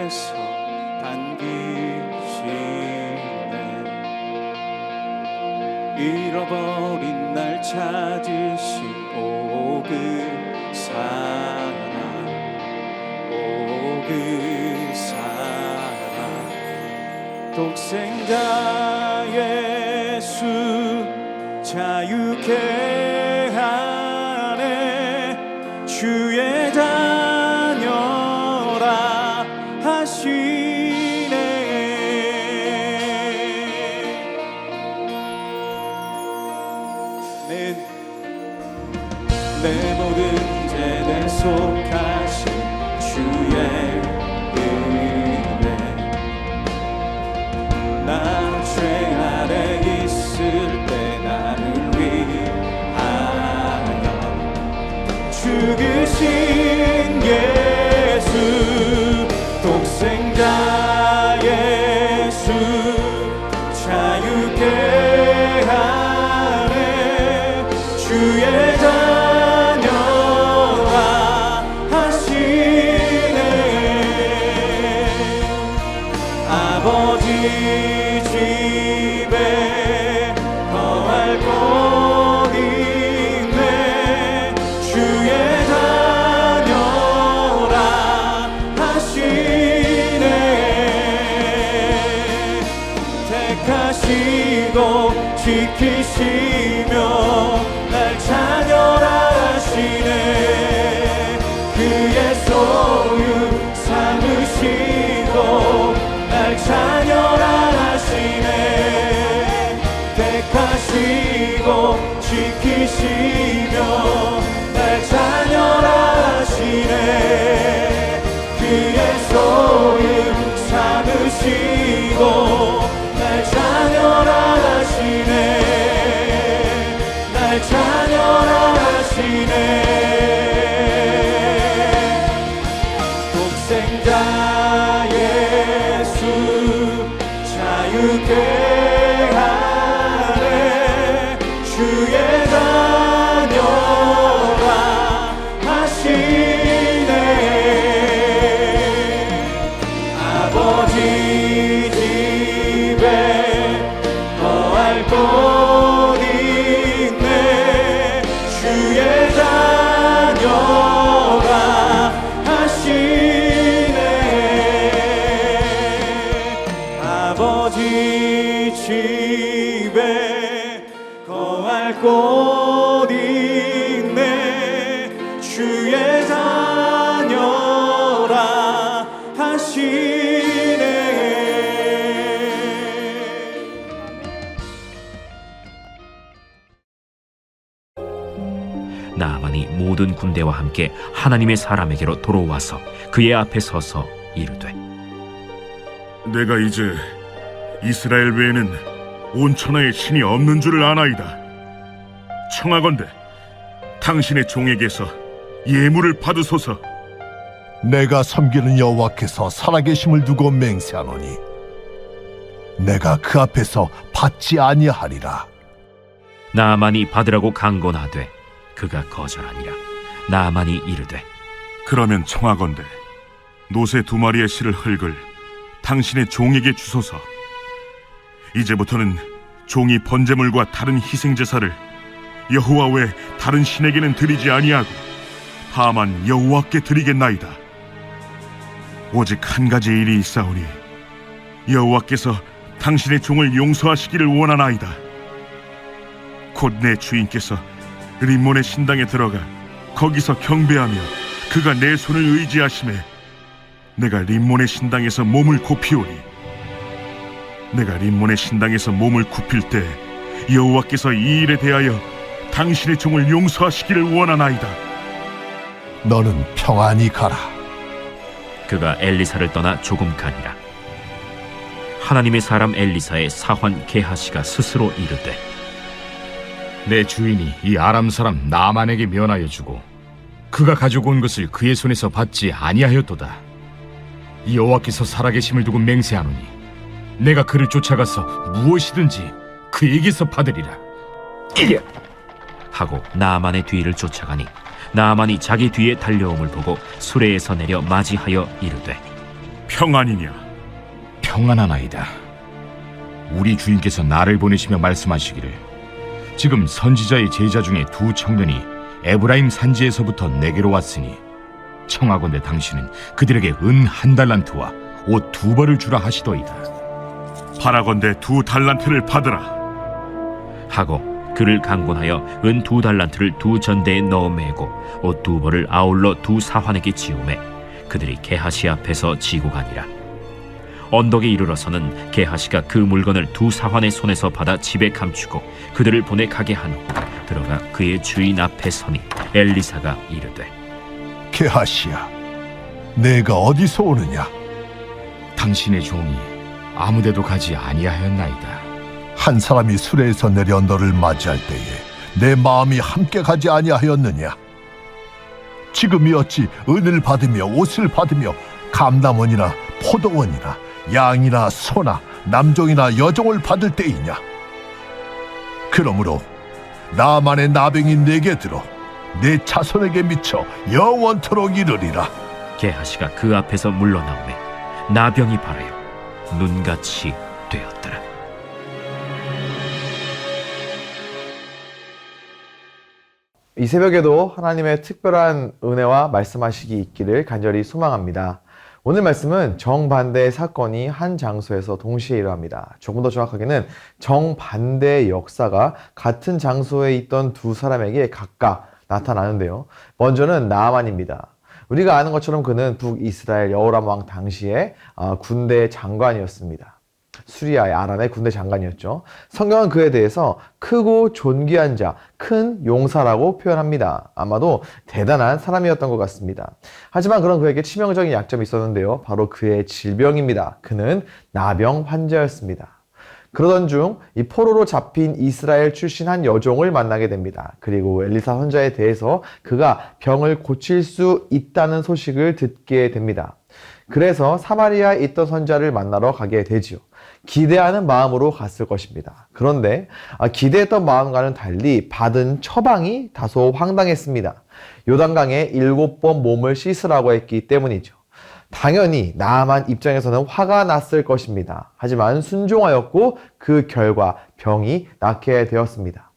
손에서 반기시네. 잃어버린 날 찾으신 오 그 사랑, 오 그 사랑. 독생자 예수 자유케 하네. 주의 자녀라 하시네. 내 모든 죄에 속하신 주의 은혜. 나 죄 아래 있을 때 나를 위하여 죽으신 예수, 독생자 예수 자유케 하네. 주의 자녀라 하시네. 아버지 집에 거할 곳 있네. 주의 자녀라 하시네. 택하시고 지키시며 날 자녀라 하시네. 그의 소유 삼으시고 날 자녀라 하시네. 택하시고 지키시며 날 자녀라 하시네. 그의 소유 삼으시고 날 자녀라 하시네. 날 자녀라 하시네. 독생자 예수 자유케 하네. 주의 자녀라 하시네. 아버지 집에 거할 곳 있네. 주의 자녀라 하시네. 아버지 집에 거할 곳 있네. 주의 자녀라 하시네. 나아만이 모든 군대와 함께 하나님의 사람에게로 돌아와서 그의 앞에 서서 이르되, 내가 이제 이스라엘 외에는 온 천하에 신이 없는 줄을 아나이다. 청하건대 당신의 종에게서 예물을 받으소서. 내가 섬기는 여호와께서 살아계심을 두고 맹세하노니 내가 그 앞에서 받지 아니하리라. 나아만이 받으라고 강건하되 그가 거절하니라. 나아만이 이르되, 그러면 청하건대 노새 2마리의 실을 흙을 당신의 종에게 주소서. 이제부터는 종이 번제물과 다른 희생제사를 여호와 외 다른 신에게는 드리지 아니하고 다만 여호와께 드리겠나이다. 오직 한 가지 일이 있사오니 여호와께서 당신의 종을 용서하시기를 원하나이다. 곧 내 주인께서 림몬의 신당에 들어가 거기서 경배하며 그가 내 손을 의지하심에 내가 림몬의 신당에서 몸을 굽히오니 내가 림몬의 신당에서 몸을 굽힐 때 여호와께서 이 일에 대하여 당신의 종을 용서하시기를 원하나이다. 너는 평안히 가라. 그가 엘리사를 떠나 조금 가니라. 하나님의 사람 엘리사의 사환 게하시가 스스로 이르되, 내 주인이 이 아람 사람 나아만에게 면하여 주고 그가 가지고 온 것을 그의 손에서 받지 아니하였도다. 이 여호와께서 살아계심을 두고 맹세하노니 내가 그를 쫓아가서 무엇이든지 그에게서 받으리라. 하고 나아만의 뒤를 쫓아가니 나아만이 자기 뒤에 달려옴을 보고 수레에서 내려 맞이하여 이르되, 평안이냐? 평안하나이다. 우리 주인께서 나를 보내시며 말씀하시기를 지금 선지자의 제자 중에 두 청년이 에브라임 산지에서부터 내게로 왔으니 청하건대 당신은 그들에게 은 1달란트와 옷 2벌을 주라 하시더이다. 바라건대 2달란트를 받으라. 하고 그를 강권하여 은 2달란트를 2전대에 넣어 매고 옷 2벌을 아울러 2사환에게 지우매 그들이 게하시 앞에서 지고 가니라. 언덕에 이르러서는 게하시가 그 물건을 2사환의 손에서 받아 집에 감추고 그들을 보내 가게 한 후 들어가 그의 주인 앞에 서니 엘리사가 이르되 게하시야, 내가 어디서 오느냐? 당신의 종이 아무데도 가지 아니하였나이다. 한 사람이 수레에서 내려 너를 맞이할 때에 내 마음이 함께 가지 아니하였느냐? 지금이 어찌 은을 받으며 옷을 받으며 감남원이나 포도원이나 양이나 소나 남종이나 여종을 받을 때이냐? 그러므로 나만의 나병이 내게 들어 내 자손에게 미쳐 영원토록 이르리라. 게하시가 그 앞에서 물러나오매 나병이 발하여 눈같이 되었더라. 이 새벽에도 하나님의 특별한 은혜와 말씀하시기 있기를 간절히 소망합니다. 오늘 말씀은 정반대의 사건이 한 장소에서 동시에 일어납니다. 조금 더 정확하게는 정반대의 역사가 같은 장소에 있던 두 사람에게 각각 나타나는데요. 먼저는 나아만입니다. 우리가 아는 것처럼 그는 북이스라엘 여호람 왕 당시에 군대 장관이었습니다. 수리아의 아람의 군대 장관이었죠. 성경은 그에 대해서 크고 존귀한 자, 큰 용사라고 표현합니다. 아마도 대단한 사람이었던 것 같습니다. 하지만 그런 그에게 치명적인 약점이 있었는데요. 바로 그의 질병입니다. 그는 나병 환자였습니다. 그러던 중 이 포로로 잡힌 이스라엘 출신 한 여종을 만나게 됩니다. 그리고 엘리사 선자에 대해서 그가 병을 고칠 수 있다는 소식을 듣게 됩니다. 그래서 사마리아에 있던 선자를 만나러 가게 되지요. 기대하는 마음으로 갔을 것입니다. 그런데 기대했던 마음과는 달리 받은 처방이 다소 황당했습니다. 요단강에 7번 몸을 씻으라고 했기 때문이죠. 당연히 나아만 입장에서는 화가 났을 것입니다. 하지만 순종하였고 그 결과 병이 낫게 되었습니다.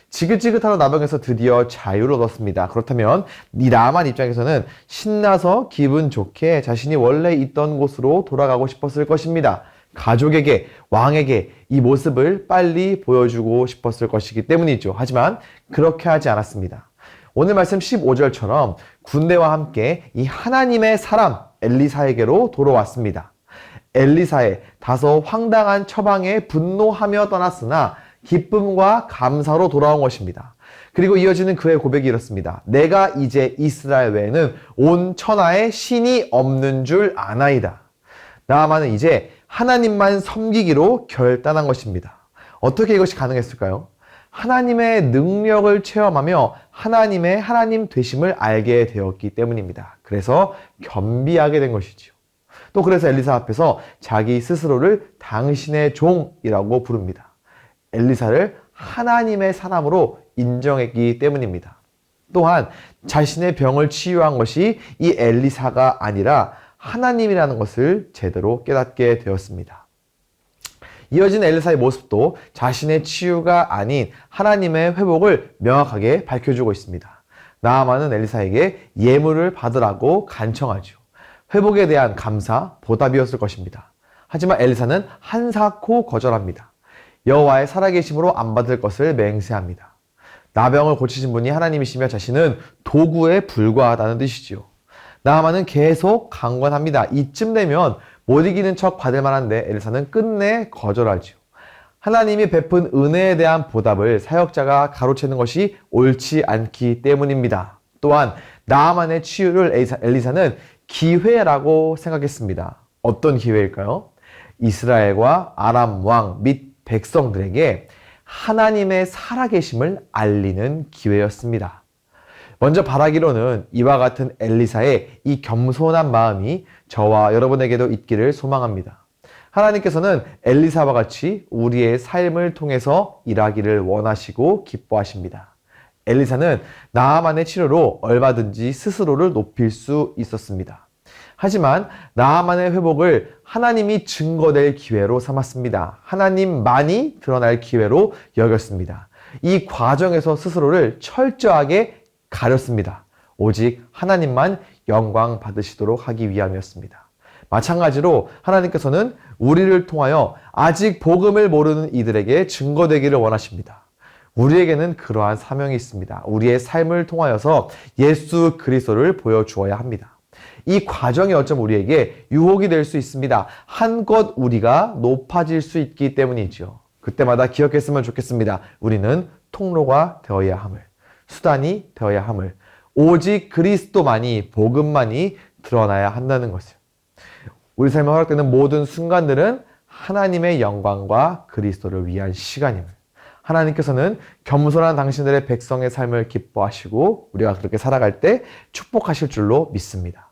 지긋지긋하던 나병에서 드디어 자유를 얻었습니다. 그렇다면 이 나아만 입장에서는 신나서 기분 좋게 자신이 원래 있던 곳으로 돌아가고 싶었을 것입니다. 가족에게, 왕에게 이 모습을 빨리 보여주고 싶었을 것이기 때문이죠. 하지만 그렇게 하지 않았습니다. 오늘 말씀 15절처럼 군대와 함께 이 하나님의 사람 엘리사에게로 돌아왔습니다. 엘리사의 다소 황당한 처방에 분노하며 떠났으나 기쁨과 감사로 돌아온 것입니다. 그리고 이어지는 그의 고백이 이렇습니다. 내가 이제 이스라엘 외에는 온 천하에 신이 없는 줄 아나이다. 나아만은 이제 하나님만 섬기기로 결단한 것입니다. 어떻게 이것이 가능했을까요? 하나님의 능력을 체험하며 하나님의 하나님 되심을 알게 되었기 때문입니다. 그래서 겸비하게 된 것이지요. 또 그래서 엘리사 앞에서 자기 스스로를 당신의 종이라고 부릅니다. 엘리사를 하나님의 사람으로 인정했기 때문입니다. 또한 자신의 병을 치유한 것이 이 엘리사가 아니라 하나님이라는 것을 제대로 깨닫게 되었습니다. 이어진 엘리사의 모습도 자신의 치유가 아닌 하나님의 회복을 명확하게 밝혀주고 있습니다. 나아만은 엘리사에게 예물을 받으라고 간청하죠. 회복에 대한 감사, 보답이었을 것입니다. 하지만 엘리사는 한사코 거절합니다. 여호와의 살아계심으로 안 받을 것을 맹세합니다. 나병을 고치신 분이 하나님이시며 자신은 도구에 불과하다는 뜻이지요. 나아만은 계속 강권합니다. 이쯤 되면 못 이기는 척 받을 만한데 엘리사는 끝내 거절하지요. 하나님이 베푼 은혜에 대한 보답을 사역자가 가로채는 것이 옳지 않기 때문입니다. 또한 나아만의 치유를 엘리사는 기회라고 생각했습니다. 어떤 기회일까요? 이스라엘과 아람 왕 및 백성들에게 하나님의 살아계심을 알리는 기회였습니다. 먼저 바라기로는 이와 같은 엘리사의 이 겸손한 마음이 저와 여러분에게도 있기를 소망합니다. 하나님께서는 엘리사와 같이 우리의 삶을 통해서 일하기를 원하시고 기뻐하십니다. 엘리사는 나아만의 치료로 얼마든지 스스로를 높일 수 있었습니다. 하지만 나아만의 회복을 하나님이 증거될 기회로 삼았습니다. 하나님만이 드러날 기회로 여겼습니다. 이 과정에서 스스로를 철저하게 가렸습니다. 오직 하나님만 영광 받으시도록 하기 위함이었습니다. 마찬가지로 하나님께서는 우리를 통하여 아직 복음을 모르는 이들에게 증거되기를 원하십니다. 우리에게는 그러한 사명이 있습니다. 우리의 삶을 통하여서 예수 그리스도를 보여주어야 합니다. 이 과정이 어쩜 우리에게 유혹이 될 수 있습니다. 한껏 우리가 높아질 수 있기 때문이죠. 그때마다 기억했으면 좋겠습니다. 우리는 통로가 되어야 함을, 수단이 되어야 함을, 오직 그리스도만이, 복음만이 드러나야 한다는 것을. 우리 삶에 허락되는 모든 순간들은 하나님의 영광과 그리스도를 위한 시간임을, 하나님께서는 겸손한 당신들의 백성의 삶을 기뻐하시고 우리가 그렇게 살아갈 때 축복하실 줄로 믿습니다.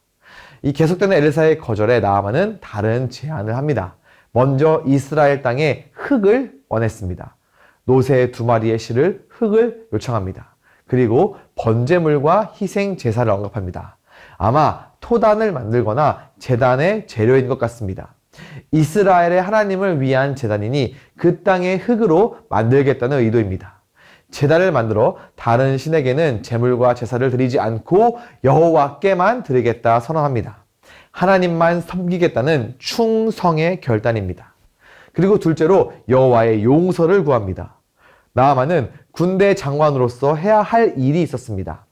이 계속되는 엘리사의 거절에 나아만은 다른 제안을 합니다. 먼저 이스라엘 땅에 흙을 원했습니다. 노새 2마리의 실을, 흙을 요청합니다. 그리고 번제물과 희생 제사를 언급합니다. 아마 토단을 만들거나 제단의 재료인 것 같습니다. 이스라엘의 하나님을 위한 제단이니 그 땅의 흙으로 만들겠다는 의도입니다. 제단을 만들어 다른 신에게는 제물과 제사를 드리지 않고 여호와께만 드리겠다 선언합니다. 하나님만 섬기겠다는 충성의 결단입니다. 그리고 둘째로 여호와의 용서를 구합니다. 나아만은 군대 장관으로서 해야 할 일이 있었습니다.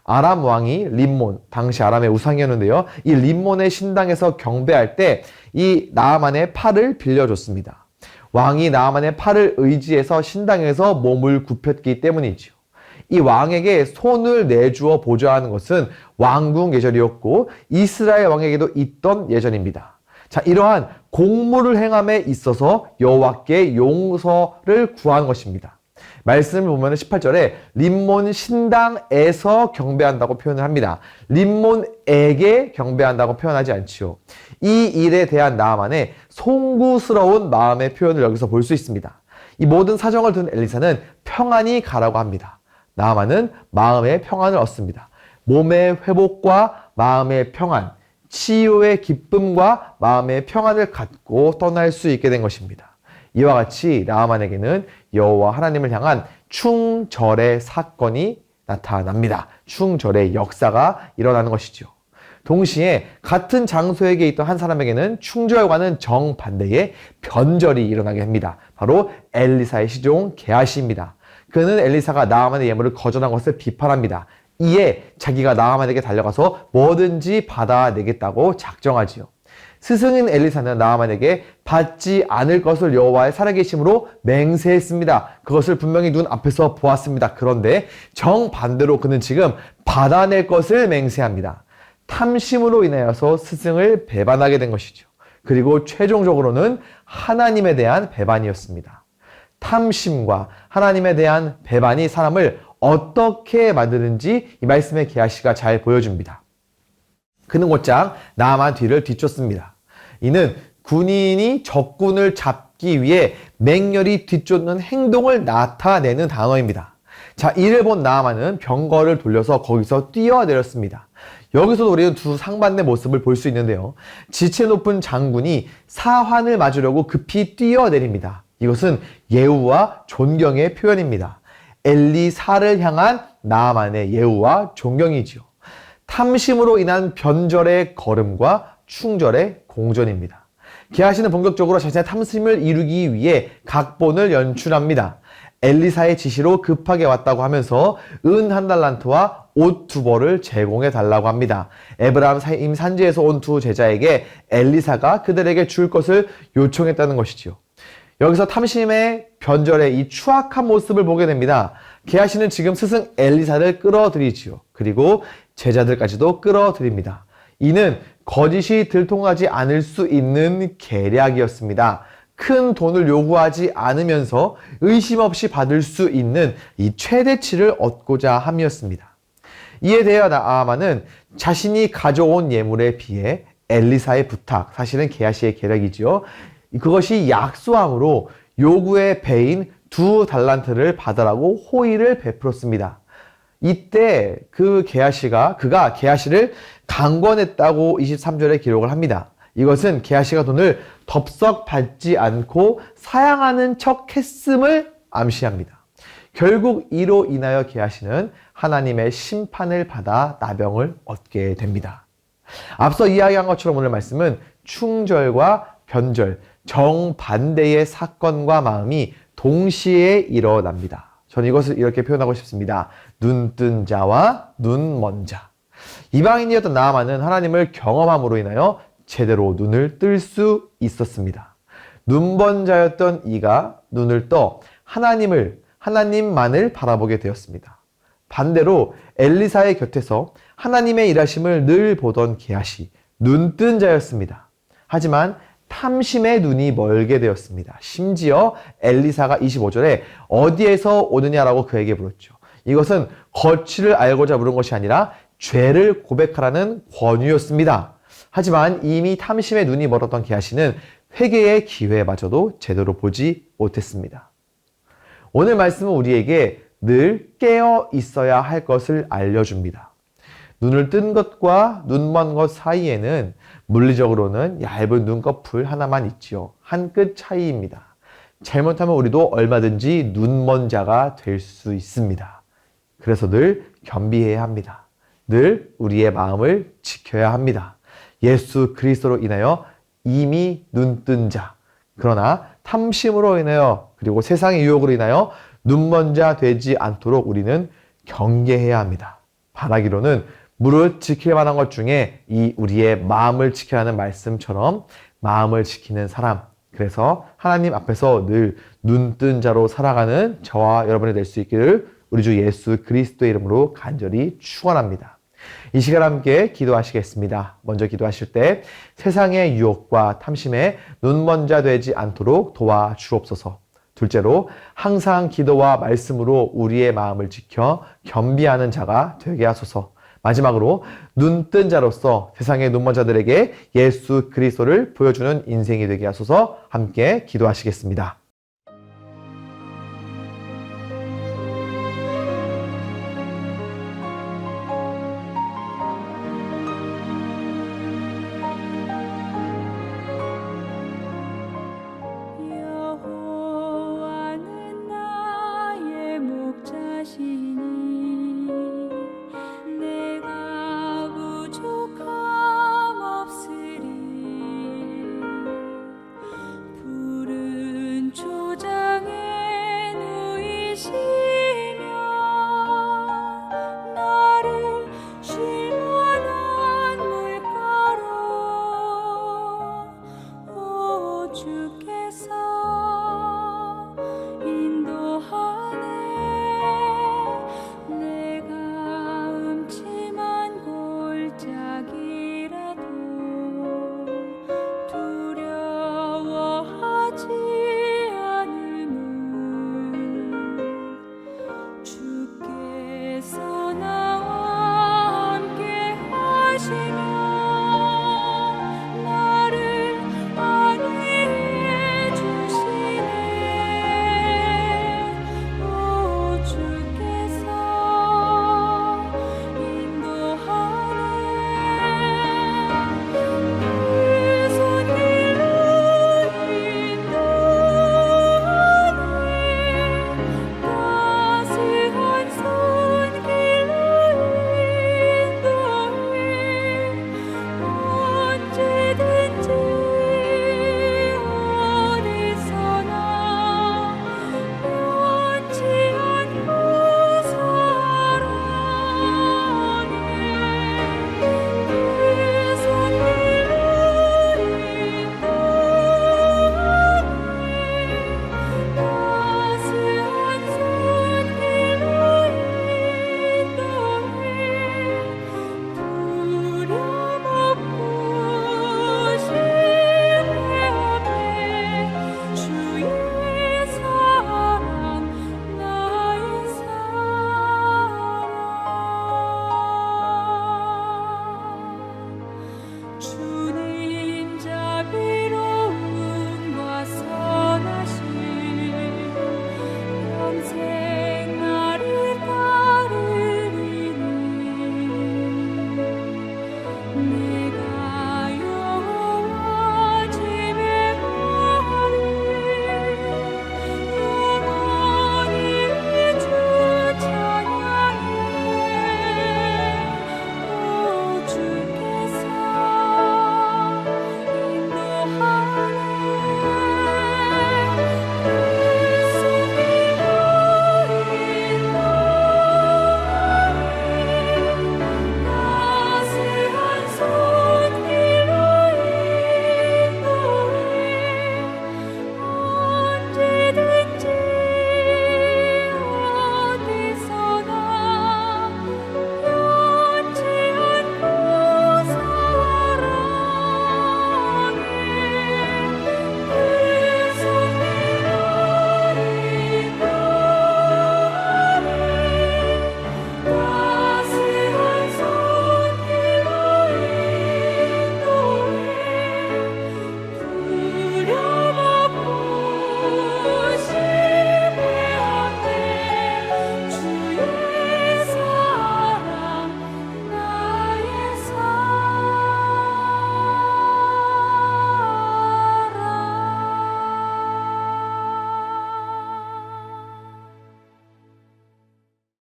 아람 왕이 림몬, 당시 아람의 우상이었는데요. 이 림몬의 신당에서 경배할 때 이 나아만의 팔을 빌려줬습니다. 왕이 나아만의 팔을 의지해서 신당에서 몸을 굽혔기 때문이지요. 이 왕에게 손을 내주어 보좌하는 것은 왕궁 예절이었고 이스라엘 왕에게도 있던 예전입니다. 자, 이러한 공무를 행함에 있어서 여호와께 용서를 구한 것입니다. 말씀을 보면 18절에 림몬 신당에서 경배한다고 표현을 합니다. 림몬에게 경배한다고 표현하지 않지요. 이 일에 대한 나아만의 송구스러운 마음의 표현을 여기서 볼 수 있습니다. 이 모든 사정을 든 엘리사는 평안히 가라고 합니다. 나아만은 마음의 평안을 얻습니다. 몸의 회복과 마음의 평안, 치유의 기쁨과 마음의 평안을 갖고 떠날 수 있게 된 것입니다. 이와 같이 나아만에게는 여호와 하나님을 향한 충절의 사건이 나타납니다. 충절의 역사가 일어나는 것이죠. 동시에 같은 장소에 있던 한 사람에게는 충절과는 정반대의 변절이 일어나게 합니다. 바로 엘리사의 시종 게하시입니다. 그는 엘리사가 나아만의 예물을 거절한 것을 비판합니다. 이에 자기가 나아만에게 달려가서 뭐든지 받아내겠다고 작정하지요. 스승인 엘리사는 나아만에게 받지 않을 것을 여호와의 살아계심으로 맹세했습니다. 그것을 분명히 눈 앞에서 보았습니다. 그런데 정반대로 그는 지금 받아낼 것을 맹세합니다. 탐심으로 인하여서 스승을 배반하게 된 것이죠. 그리고 최종적으로는 하나님에 대한 배반이었습니다. 탐심과 하나님에 대한 배반이 사람을 어떻게 만드는지 이 말씀의 게하시가 잘 보여줍니다. 그는 곧장 나아만 뒤를 뒤쫓습니다. 이는 군인이 적군을 잡기 위해 맹렬히 뒤쫓는 행동을 나타내는 단어입니다. 자, 이를 본 나아만은 병거를 돌려서 거기서 뛰어내렸습니다. 여기서도 우리는 두 상반된 모습을 볼 수 있는데요. 지체 높은 장군이 사환을 맞으려고 급히 뛰어내립니다. 이것은 예우와 존경의 표현입니다. 엘리사를 향한 나아만의 예우와 존경이지요. 탐심으로 인한 변절의 걸음과 충절의 공전입니다. 게하시는 본격적으로 자신의 탐심을 이루기 위해 각본을 연출합니다. 엘리사의 지시로 급하게 왔다고 하면서 은 1달란트와 옷 2벌을 제공해 달라고 합니다. 에브라임 산지에서 온 두 제자에게 엘리사가 그들에게 줄 것을 요청했다는 것이지요. 여기서 탐심의 변절의 이 추악한 모습을 보게 됩니다. 게하시는 지금 스승 엘리사를 끌어들이지요. 그리고 제자들까지도 끌어들입니다. 이는 거짓이 들통하지 않을 수 있는 계략이었습니다. 큰 돈을 요구하지 않으면서 의심 없이 받을 수 있는 이 최대치를 얻고자 함이었습니다. 이에 대하여 나아만은 자신이 가져온 예물에 비해 엘리사의 부탁, 사실은 게하시의 계략이지요. 그것이 약소함으로 요구의 배인 2달란트를 받으라고 호의를 베풀었습니다. 이때 그가 게하시를 강권했다고 23절에 기록을 합니다. 이것은 게하시가 돈을 덥석 받지 않고 사양하는 척 했음을 암시합니다. 결국 이로 인하여 게하시는 하나님의 심판을 받아 나병을 얻게 됩니다. 앞서 이야기한 것처럼 오늘 말씀은 충절과 변절, 정반대의 사건과 마음이 동시에 일어납니다. 저는 이것을 이렇게 표현하고 싶습니다. 눈뜬 자와 눈먼 자. 이방인이었던 나아만은 하나님을 경험함으로 인하여 제대로 눈을 뜰 수 있었습니다. 눈먼 자였던 이가 눈을 떠 하나님만을 바라보게 되었습니다. 반대로 엘리사의 곁에서 하나님의 일하심을 늘 보던 게하시, 눈뜬 자였습니다. 하지만 탐심의 눈이 멀게 되었습니다. 심지어 엘리사가 25절에 어디에서 오느냐라고 그에게 물었죠. 이것은 거취를 알고자 물은 것이 아니라 죄를 고백하라는 권유였습니다. 하지만 이미 탐심의 눈이 멀었던 게하시는 회개의 기회마저도 제대로 보지 못했습니다. 오늘 말씀은 우리에게 늘 깨어 있어야 할 것을 알려줍니다. 눈을 뜬 것과 눈먼 것 사이에는 물리적으로는 얇은 눈꺼풀 하나만 있지요. 한 끗 차이입니다. 잘못하면 우리도 얼마든지 눈먼 자가 될 수 있습니다. 그래서 늘 겸비해야 합니다. 늘 우리의 마음을 지켜야 합니다. 예수 그리스도로 인하여 이미 눈뜬 자, 그러나 탐심으로 인하여 그리고 세상의 유혹으로 인하여 눈먼 자 되지 않도록 우리는 경계해야 합니다. 바라기로는 무릇 지킬 만한 것 중에 이 우리의 마음을 지켜야 하는 말씀처럼 마음을 지키는 사람, 그래서 하나님 앞에서 늘 눈뜬 자로 살아가는 저와 여러분이 될 수 있기를 우리 주 예수 그리스도의 이름으로 간절히 축원합니다. 이 시간 함께 기도하시겠습니다. 먼저 기도하실 때 세상의 유혹과 탐심에 눈먼 자 되지 않도록 도와주옵소서. 둘째로 항상 기도와 말씀으로 우리의 마음을 지켜 겸비하는 자가 되게 하소서. 마지막으로 눈뜬 자로서 세상의 눈먼 자들에게 예수 그리스도를 보여주는 인생이 되게 하소서. 함께 기도하시겠습니다.